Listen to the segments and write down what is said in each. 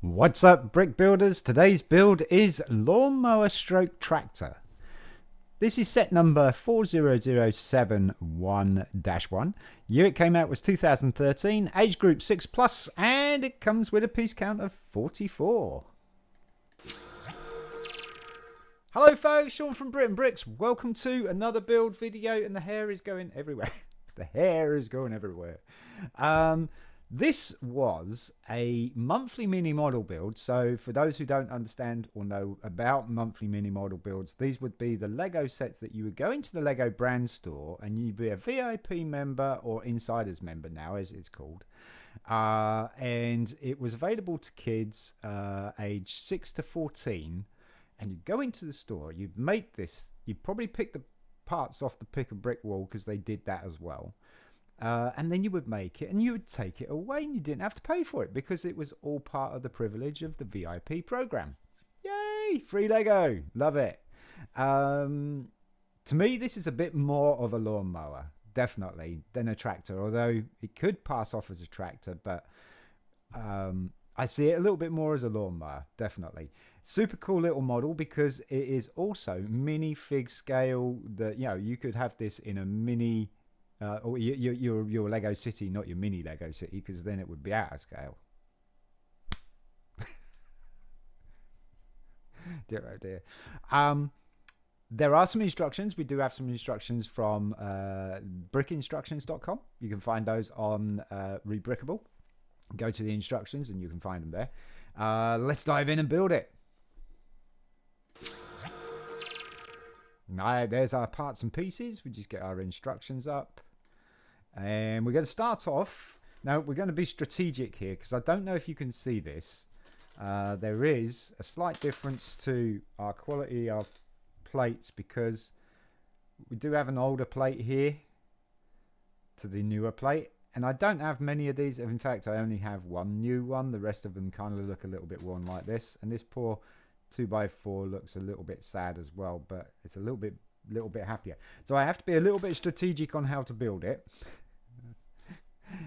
What's up, brick builders? Today's build is Lawn Mower stroke tractor. This is set number 40071-1. Year it came out was 2013, age group 6 plus, and it comes with a piece count of 44. Hello folks, Sean from BRIT'N Bricks. Welcome to another build video, and the hair is going everywhere. The hair is going everywhere. This was a monthly mini model build. So for those who don't understand or know about monthly mini model builds, these would be the Lego sets that you would go into the Lego brand store and you'd be a VIP member or insiders member now, as it's called. And it was available to kids age 6 to 14. And you'd go into the store, you'd make this, you'd probably pick the parts off the pick a brick wall because they did that as well. And then you would make it and you would take it away and you didn't have to pay for it because it was all part of the privilege of the VIP program. Yay! Free Lego. Love it. To me, this is a bit more of a lawnmower, definitely, than a tractor, although it could pass off as a tractor, but I see it a little bit more as a lawnmower, definitely. Super cool little model because it is also mini fig scale. That, you know, you could have this in a mini or your Lego city, not your mini Lego city, because then it would be out of scale. Dear oh dear. There are some instructions. We do have some instructions from brickinstructions.com. You can find those on Rebrickable. Go to the instructions and you can find them there. Let's dive in and build it. Now, there's our parts and pieces. We just get our instructions up. And we're going to start off. Now, we're going to be strategic here because I don't know if you can see this. There is a slight difference to our quality of plates because we do have an older plate here to the newer plate. And I don't have many of these. In fact, I only have one new one. The rest of them kind of look a little bit worn like this. And this poor 2x4 looks a little bit sad as well, but it's a little bit happier. So I have to be a little bit strategic on how to build it.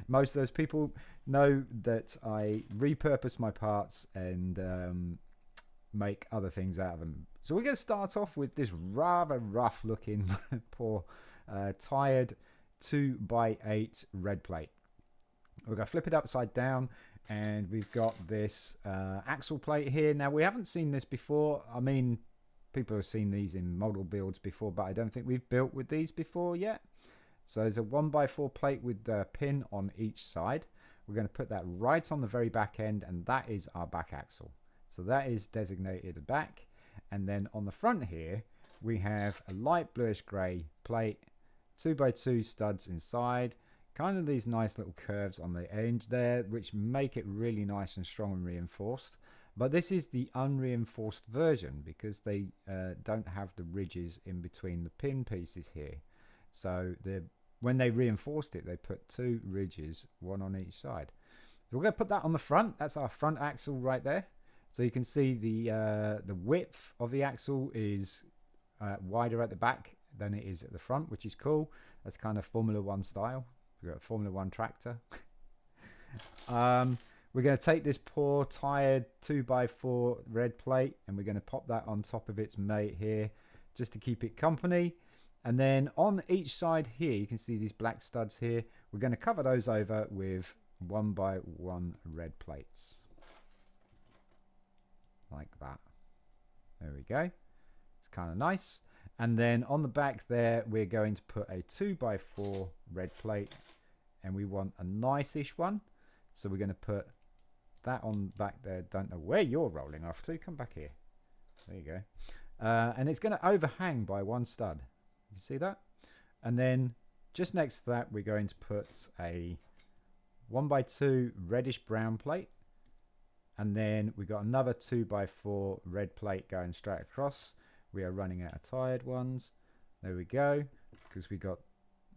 Most of those people know that I repurpose my parts and make other things out of them. So we're going to start off with this rather rough looking poor tired 2x8 red plate. We're going to flip it upside down and we've got this axle plate here. Now, we haven't seen this before. I mean, people have seen these in model builds before, but I don't think we've built with these before yet. So there's a 1x4 plate with the pin on each side. We're going to put that right on the very back end, and that is our back axle. So that is designated back. And then on the front here, we have a light bluish grey plate, 2x2 studs inside, kind of these nice little curves on the edge there, which make it really nice and strong and reinforced. But this is the unreinforced version because they don't have the ridges in between the pin pieces here. So when they reinforced it, they put two ridges, one on each side. So we're going to put that on the front. That's our front axle right there. So you can see the width of the axle is wider at the back than it is at the front, which is cool. That's kind of Formula One style. We've got a Formula One tractor. We're going to take this poor tired 2x4 red plate and we're going to pop that on top of its mate here just to keep it company. And then on each side here, you can see these black studs here. We're going to cover those over with 1x1 red plates. Like that. There we go. It's kind of nice. And then on the back there, we're going to put a 2x4 red plate. And we want a nice-ish one. So we're going to put that on back there. Don't know where you're rolling off to. Come back here. There you go. And it's going to overhang by one stud. You see that? And then just next to that, we're going to put a 1x2 reddish brown plate. And then we've got another 2x4 red plate going straight across. We are running out of tired ones. There we go. Because we got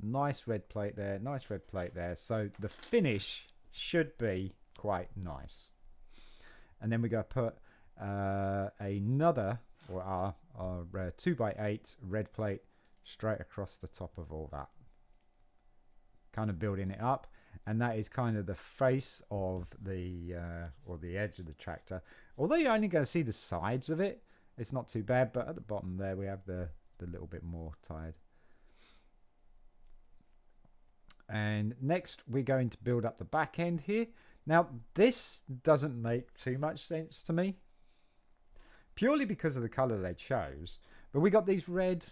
nice red plate there, nice red plate there. So the finish should be quite nice. And then we're going to put another, or our 2x8 red plate straight across the top of all that. Kind of building it up. and that is kind of the face of the or the edge of the tractor. Although you're only going to see the sides of it, it's not too bad. But at the bottom there, we have the little bit more tired. And next, we're going to build up the back end here. Now, this doesn't make too much sense to me, purely because of the color they chose. But we got these red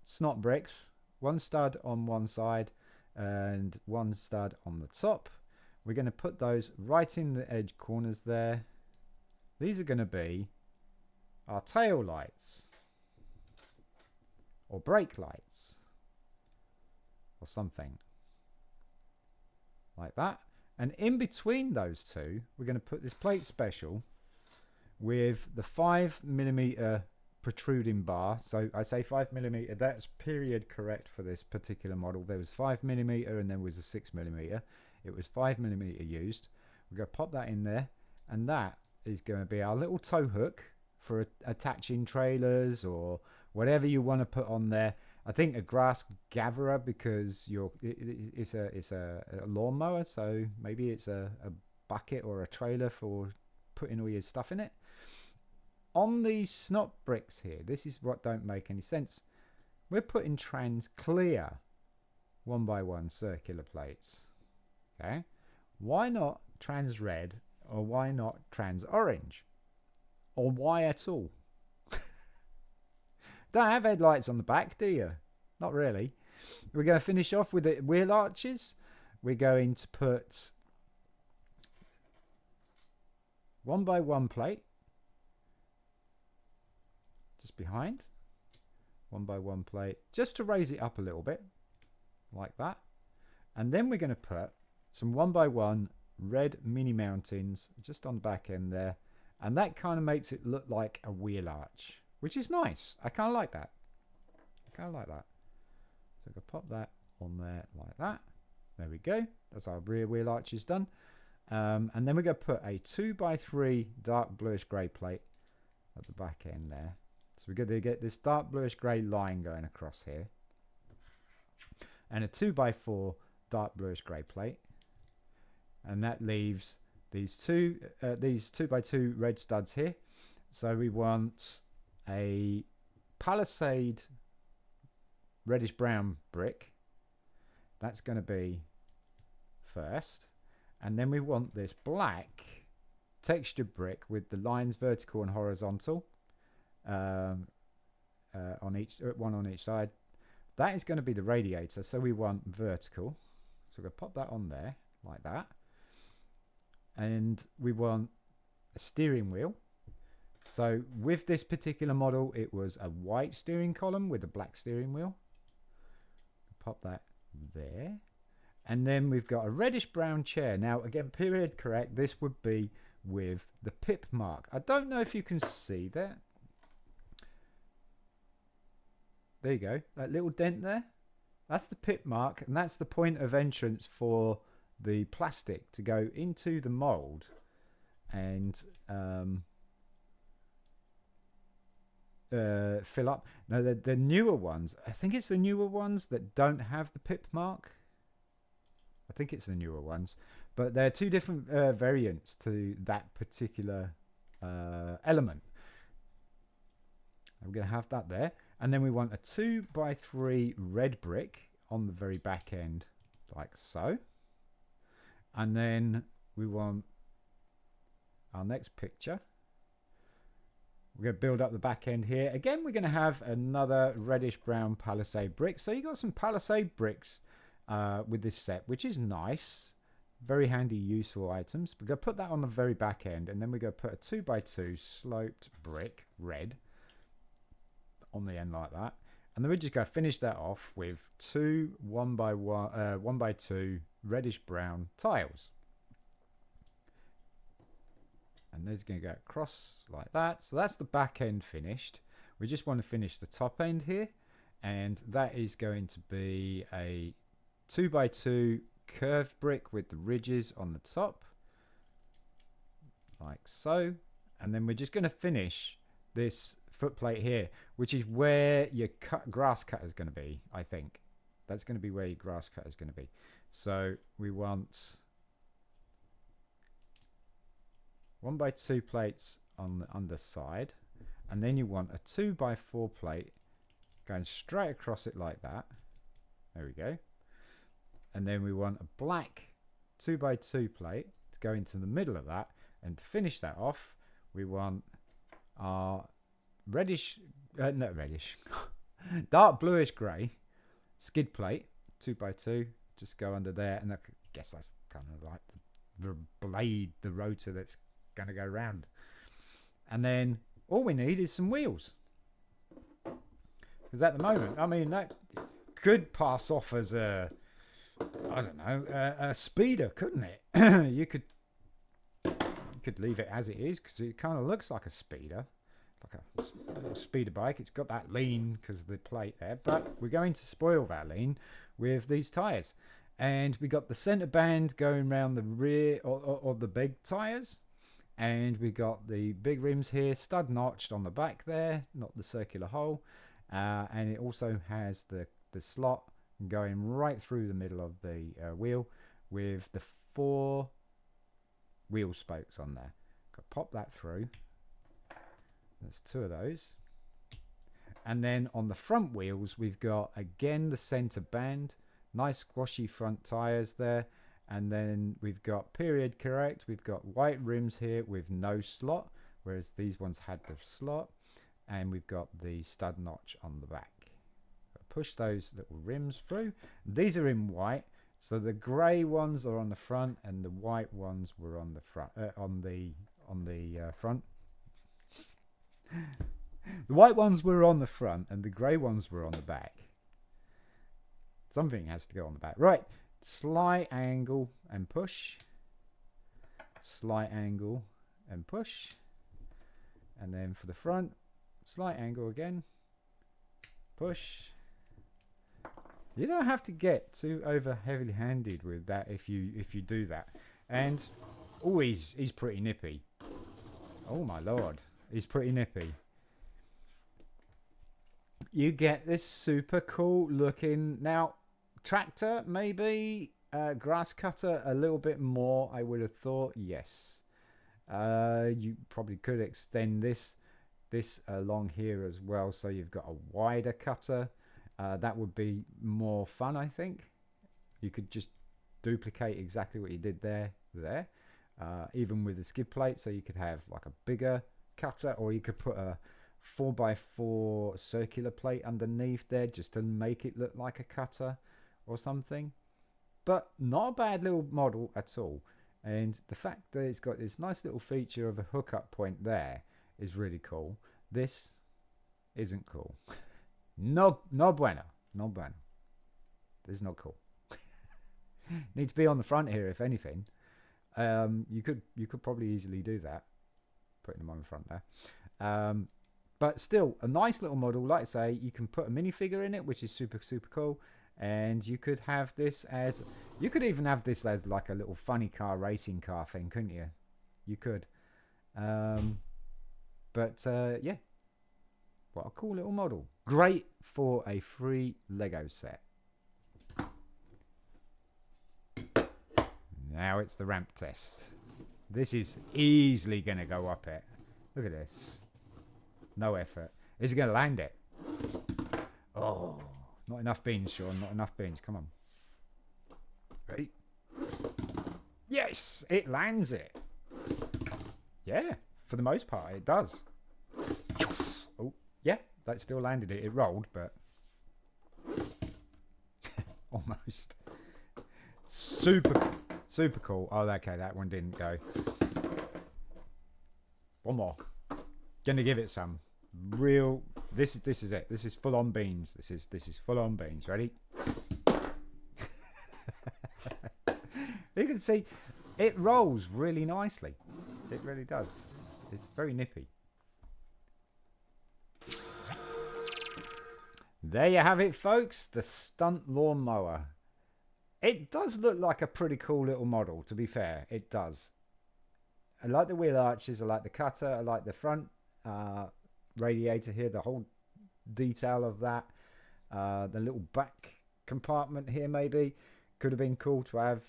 snot bricks, one stud on one side and one stud on the top. We're going to put those right in the edge corners there. These are going to be our tail lights or brake lights or something like that. And in between those two, we're going to put this plate special with the 5mm protruding bar. So I say 5mm, that's period correct for this particular model. There was 5mm and then was a 6mm. It was 5mm used. We're going to pop that in there, and that is going to be our little tow hook for attaching trailers or whatever you want to put on there. I think a grass gatherer, because it's a lawn mower, so maybe it's a bucket or a trailer for putting all your stuff in it. On these snot bricks here, this is what don't make any sense. We're putting trans clear 1x1 circular plates. Okay, why not trans red, or why not trans orange, or why at all? Don't have headlights on the back, do you? Not really. We're going to finish off with the wheel arches. We're going to put 1x1 plate just behind, 1x1 plate, just to raise it up a little bit, like that. And then we're going to put some 1x1 red mini mountains just on the back end there, and that kind of makes it look like a wheel arch, which is nice. I kind of like that. I kind of like that. So I'm going to pop that on there like that. There we go. That's our rear wheel arches done. And then we're going to put a 2x3 dark bluish grey plate at the back end there. So we're going to get this dark bluish grey line going across here. And a 2x4 dark bluish grey plate. And that leaves these 2x2 red studs here. So we want a Palisade reddish brown brick. That's going to be first. And then we want this black textured brick with the lines vertical and horizontal on one on each side. That is going to be the radiator, so we want vertical. So we're going to pop that on there like that. And we want a steering wheel. So with this particular model, it was a white steering column with a black steering wheel. Pop that there. And then we've got a reddish brown chair. Now, again, period correct. This would be with the pip mark. I don't know if you can see that. There you go. That little dent there. That's the pip mark. And that's the point of entrance for the plastic to go into the mold and fill up. Now, the newer ones, I think it's the newer ones that don't have the pip mark. I think it's the newer ones, but there are two different variants to that particular element. I'm going to have that there. And then we want a 2x3 red brick on the very back end, like so. And then we want our next picture. We're going to build up the back end here. Again, we're going to have another reddish brown Palisade brick. So you got some Palisade bricks with this set, which is nice. Very handy, useful items. We're going to put that on the very back end, and then we're going to put a 2x2 sloped brick, red, on the end like that. And then we're just going to finish that off with two 1x2 reddish brown tiles. And there's going to go across like that. So that's the back end finished. We just want to finish the top end here. And that is going to be a 2x2 curved brick with the ridges on the top. Like so. And then we're just going to finish this footplate here, which is where your grass cutter is going to be, I think. That's going to be where your grass cutter is going to be. So we want 1x2 plates on the underside, and then you want a 2x4 plate going straight across it like that. There we go. And then we want a black 2x2 plate to go into the middle of that, and to finish that off we want our reddish not reddish dark bluish grey skid plate 2x2 just go under there, and I guess that's kind of like the blade, the rotor that's going to go round. And then all we need is some wheels, because at the moment, I mean, that could pass off as a, I don't know, a speeder, couldn't it? You could leave it as it is, because it kind of looks like a speeder, like a little speeder bike. It's got that lean because of the plate there, but we're going to spoil that lean with these tyres. And we got the centre band going around the rear of the big tyres, and we got the big rims here stud notched on the back there, not the circular hole, and it also has the slot going right through the middle of the wheel with the 4 wheel spokes on there. Got to pop that through. There's 2 of those. And then on the front wheels we've got again the centre band, nice squashy front tyres there, and then we've got period correct, we've got white rims here with no slot, whereas these ones had the slot, and we've got the stud notch on the back. Push those little rims through. These are in white, so the grey ones are on the front and the white ones were on the front, front. The white ones were on the front and the grey ones were on the back. Something has to go on the back. Right, slight angle and push. Slight angle and push. And then for the front, slight angle again. Push. You don't have to get too over heavily handed with that if you do that. And oh, he's pretty nippy. Oh my lord, he's pretty nippy. You get this super cool looking, now tractor maybe, grass cutter a little bit more I would have thought, yes. You probably could extend this along here as well, so you've got a wider cutter. That would be more fun, I think. You could just duplicate exactly what you did there, even with the skid plate, so you could have like a bigger cutter, or you could put a 4x4 circular plate underneath there just to make it look like a cutter or something. But not a bad little model at all. And the fact that it's got this nice little feature of a hookup point there is really cool. This isn't cool. No bueno. No bueno. This is not cool. Needs to be on the front here, if anything. You could probably easily do that, putting them on the front there. But still, a nice little model. Like I say, you can put a minifigure in it, which is super, super cool. And you could have this as, you could even have this as like a little funny car, racing car thing, couldn't you? You could. Yeah. What a cool little model. Great for a free Lego set. Now it's the ramp test. This is easily going to go up it. Look at this. No effort. Is he going to land it? Oh, not enough beans, Sean. Not enough beans. Come on. Ready? Yes, it lands it. Yeah, for the most part, it does. Oh, yeah, that still landed it. It rolled, but almost. Super cool. Oh, okay, that one didn't go. One more. Gonna give it some real. This is it. This is full on beans. This is full on beans. Ready? You can see it rolls really nicely. It really does. It's very nippy. There you have it, folks. The stunt lawnmower. It does look like a pretty cool little model, to be fair. It does. I like the wheel arches. I like the cutter. I like the front radiator here. The whole detail of that. The little back compartment here, maybe. Could have been cool to have,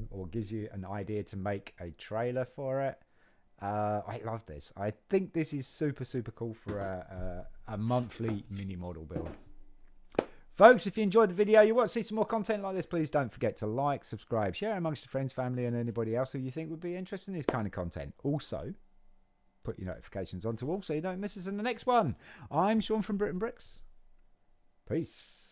or gives you an idea to make a trailer for it. I love this. I think this is super, super cool for a monthly mini model build. Folks, if you enjoyed the video, you want to see some more content like this, please don't forget to like, subscribe, share amongst your friends, family, and anybody else who you think would be interested in this kind of content. Also, put your notifications on to all so you don't miss us in the next one. I'm Sean from BRIT'N Bricks. Peace.